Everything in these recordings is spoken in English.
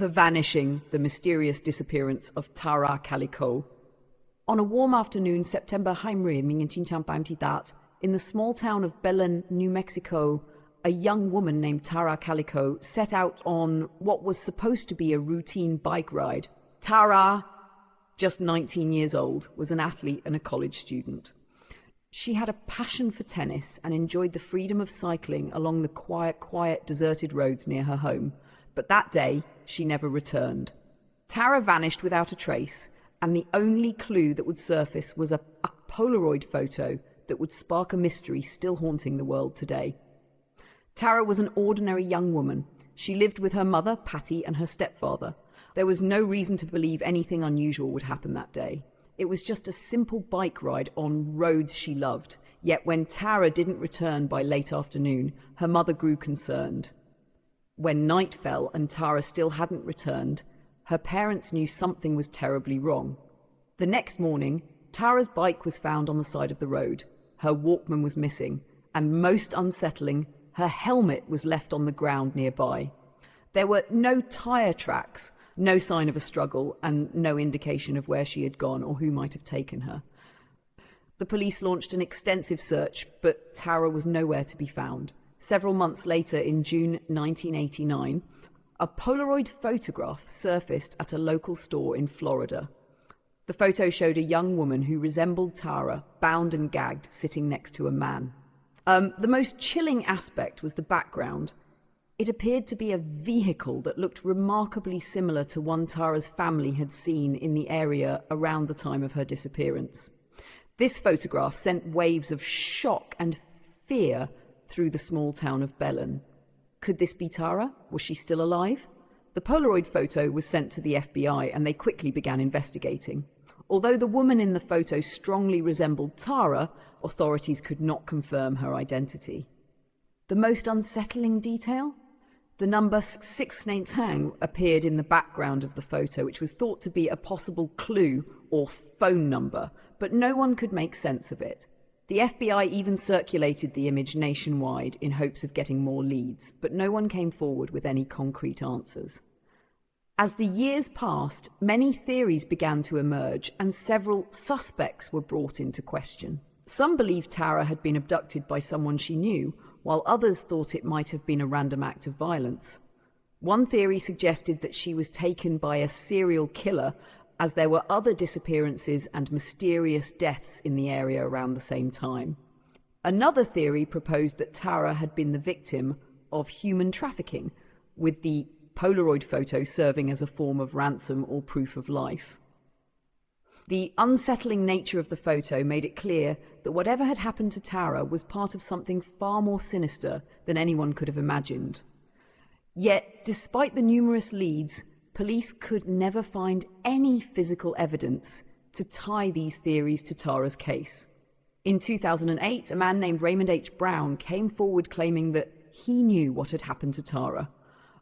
The vanishing, the mysterious disappearance of Tara Calico. On a warm afternoon, September 1988, in the small town of Belen, New Mexico, a young woman named Tara Calico set out on what was supposed to be a routine bike ride. Tara, just 19 years old, was an athlete and a college student. She had a passion for tennis and enjoyed the freedom of cycling along the quiet, deserted roads near her home. But that day, she never returned. Tara vanished without a trace, and the only clue that would surface was a Polaroid photo that would spark a mystery still haunting the world today. Tara was an ordinary young woman. She lived with her mother, Patty, and her stepfather. There was no reason to believe anything unusual would happen that day. It was just a simple bike ride on roads she loved. Yet when Tara didn't return by late afternoon, her mother grew concerned. When night fell and Tara still hadn't returned, her parents knew something was terribly wrong. The next morning, Tara's bike was found on the side of the road. Her Walkman was missing, and most unsettling, her helmet was left on the ground nearby. There were no tire tracks, no sign of a struggle, and no indication of where she had gone or who might have taken her. The police launched an extensive search, but Tara was nowhere to be found. Several months later, in June 1989, a Polaroid photograph surfaced at a local store in Florida. The photo showed a young woman who resembled Tara, bound and gagged, sitting next to a man. The most chilling aspect was the background. It appeared to be a vehicle that looked remarkably similar to one Tara's family had seen in the area around the time of her disappearance. This photograph sent waves of shock and fear through the small town of Belen. Could this be Tara? Was she still alive? The Polaroid photo was sent to the FBI and they quickly began investigating. Although the woman in the photo strongly resembled Tara, authorities could not confirm her identity. The most unsettling detail? The number 692 appeared in the background of the photo, which was thought to be a possible clue or phone number, but no one could make sense of it. The FBI even circulated the image nationwide in hopes of getting more leads, but no one came forward with any concrete answers. As the years passed, many theories began to emerge and several suspects were brought into question. Some believed Tara had been abducted by someone she knew, while others thought it might have been a random act of violence. One theory suggested that she was taken by a serial killer, as there were other disappearances and mysterious deaths in the area around the same time. Another theory proposed that Tara had been the victim of human trafficking, with the Polaroid photo serving as a form of ransom or proof of life. The unsettling nature of the photo made it clear that whatever had happened to Tara was part of something far more sinister than anyone could have imagined. Yet, despite the numerous leads, police could never find any physical evidence to tie these theories to Tara's case. In 2008, a man named Raymond H. Brown came forward claiming that he knew what had happened to Tara.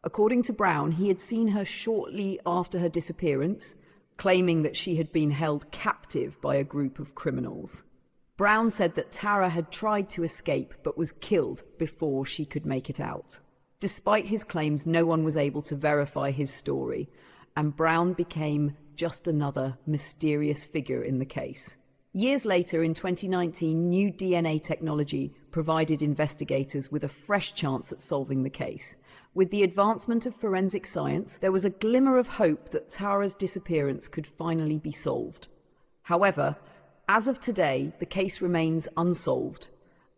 According to Brown, he had seen her shortly after her disappearance, claiming that she had been held captive by a group of criminals. Brown said that Tara had tried to escape but was killed before she could make it out. Despite his claims, no one was able to verify his story, and Brown became just another mysterious figure in the case. Years later, in 2019, new DNA technology provided investigators with a fresh chance at solving the case. With the advancement of forensic science, there was a glimmer of hope that Tara's disappearance could finally be solved. However, as of today, the case remains unsolved,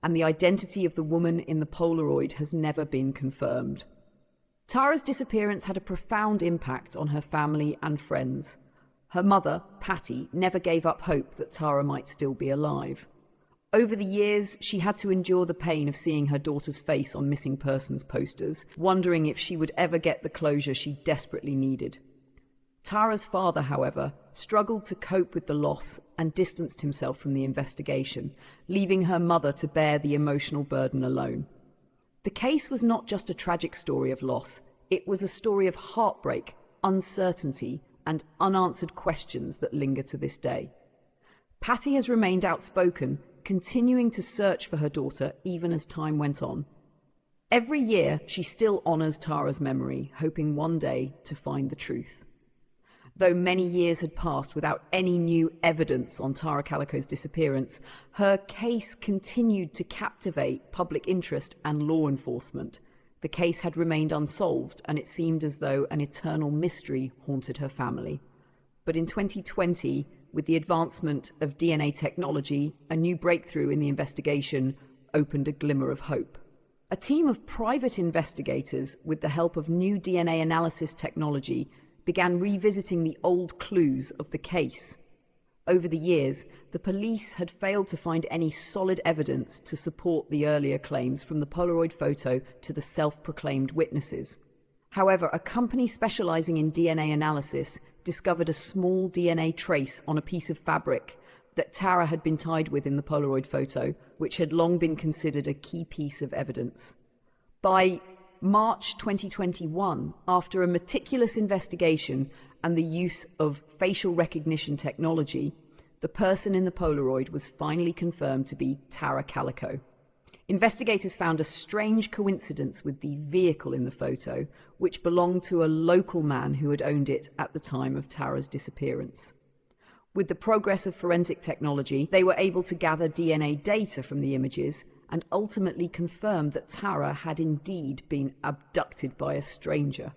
and the identity of the woman in the Polaroid has never been confirmed. Tara's disappearance had a profound impact on her family and friends. Her mother, Patty, never gave up hope that Tara might still be alive. Over the years, she had to endure the pain of seeing her daughter's face on missing persons posters, wondering if she would ever get the closure she desperately needed. Tara's father, however, struggled to cope with the loss and distanced himself from the investigation, leaving her mother to bear the emotional burden alone. The case was not just a tragic story of loss, it was a story of heartbreak, uncertainty, and unanswered questions that linger to this day. Patty has remained outspoken, continuing to search for her daughter even as time went on. Every year, she still honors Tara's memory, hoping one day to find the truth. Though many years had passed without any new evidence on Tara Calico's disappearance, her case continued to captivate public interest and law enforcement. The case had remained unsolved, and it seemed as though an eternal mystery haunted her family. But in 2020, with the advancement of DNA technology, a new breakthrough in the investigation opened a glimmer of hope. A team of private investigators, with the help of new DNA analysis technology, began revisiting the old clues of the case. Over the years, the police had failed to find any solid evidence to support the earlier claims, from the Polaroid photo to the self-proclaimed witnesses. However, a company specializing in DNA analysis discovered a small DNA trace on a piece of fabric that Tara had been tied with in the Polaroid photo, which had long been considered a key piece of evidence. By March 2021, after a meticulous investigation and the use of facial recognition technology, the person in the Polaroid was finally confirmed to be Tara Calico. Investigators found a strange coincidence with the vehicle in the photo, which belonged to a local man who had owned it at the time of Tara's disappearance. With the progress of forensic technology, they were able to gather DNA data from the images and ultimately confirmed that Tara had indeed been abducted by a stranger.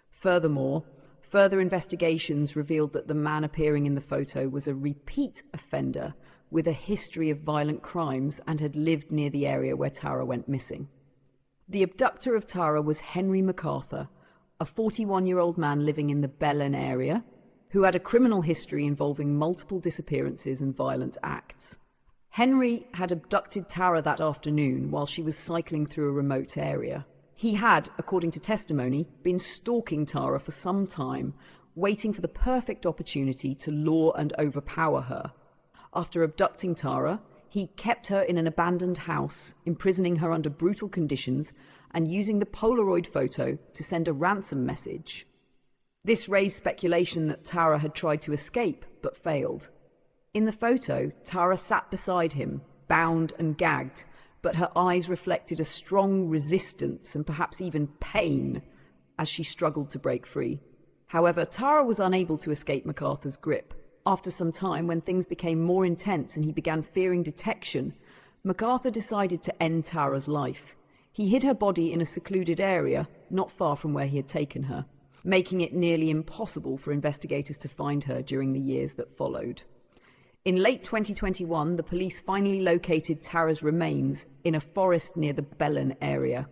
Furthermore, further investigations revealed that the man appearing in the photo was a repeat offender with a history of violent crimes and had lived near the area where Tara went missing. The abductor of Tara was Henry MacArthur, a 41-year-old man living in the Belen area, who had a criminal history involving multiple disappearances and violent acts. Henry had abducted Tara that afternoon while she was cycling through a remote area. He had, according to testimony, been stalking Tara for some time, waiting for the perfect opportunity to lure and overpower her. After abducting Tara, he kept her in an abandoned house, imprisoning her under brutal conditions and using the Polaroid photo to send a ransom message. This raised speculation that Tara had tried to escape but failed. In the photo, Tara sat beside him, bound and gagged, but her eyes reflected a strong resistance and perhaps even pain as she struggled to break free. However, Tara was unable to escape MacArthur's grip. After some time, when things became more intense and he began fearing detection, MacArthur decided to end Tara's life. He hid her body in a secluded area not far from where he had taken her, making it nearly impossible for investigators to find her during the years that followed. In late 2021, the police finally located Tara's remains in a forest near the Belen area.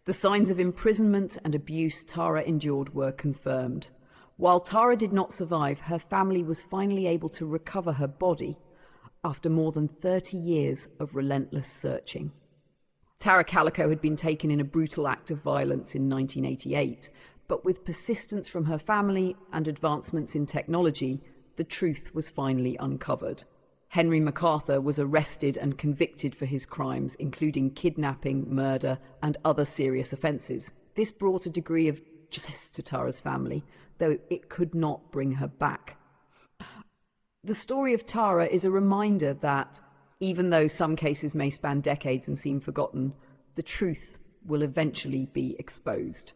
The signs of imprisonment and abuse Tara endured were confirmed. While Tara did not survive, her family was finally able to recover her body after more than 30 years of relentless searching. Tara Calico had been taken in a brutal act of violence in 1988, but with persistence from her family and advancements in technology, the truth was finally uncovered. Henry MacArthur was arrested and convicted for his crimes, including kidnapping, murder, and other serious offences. This brought a degree of justice to Tara's family, though it could not bring her back. The story of Tara is a reminder that, even though some cases may span decades and seem forgotten, the truth will eventually be exposed.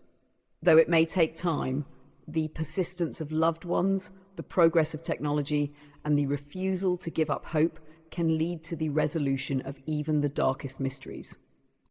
Though it may take time, the persistence of loved ones, the progress of technology, and the refusal to give up hope can lead to the resolution of even the darkest mysteries.